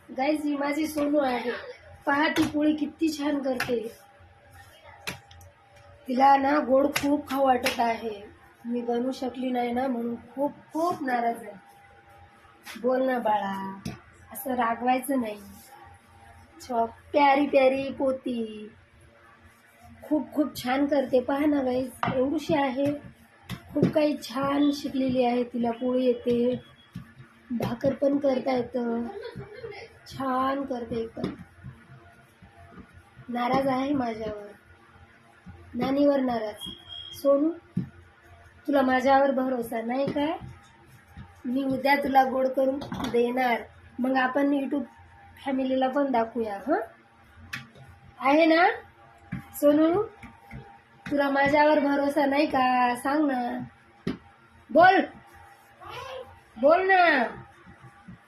Guys ही माझी सोनू आहे. पहा ती पोळी किती छान करते. तिला ना गोड खूप खाऊ वाटत आहे. मी बनवू शकली नाही ना म्हणून खूप खूप नाराज आहे. बोल ना बाळा, असं रागवायचं नाही. प्यारी प्यारी पोती खूप खूप छान करते. पहा ना गाईज, एवढीशी आहे, खूप काही छान शिकलेली आहे. तिला पोळी येते, भाकर पण करता येतं, छान करते एकदम. नाराज आहे माझ्यावर, नानीवर नाराज. सोनू, तुला माझ्यावर भरोसा नाही काय? मी उद्या तुला गोड करून देणार, मग आपण यूट्यूब फॅमिलीला पण दाखवूया. हं, आहे ना सोनू? तुला माझ्यावर भरोसा नाही का? सांग ना, बोल बोल ना.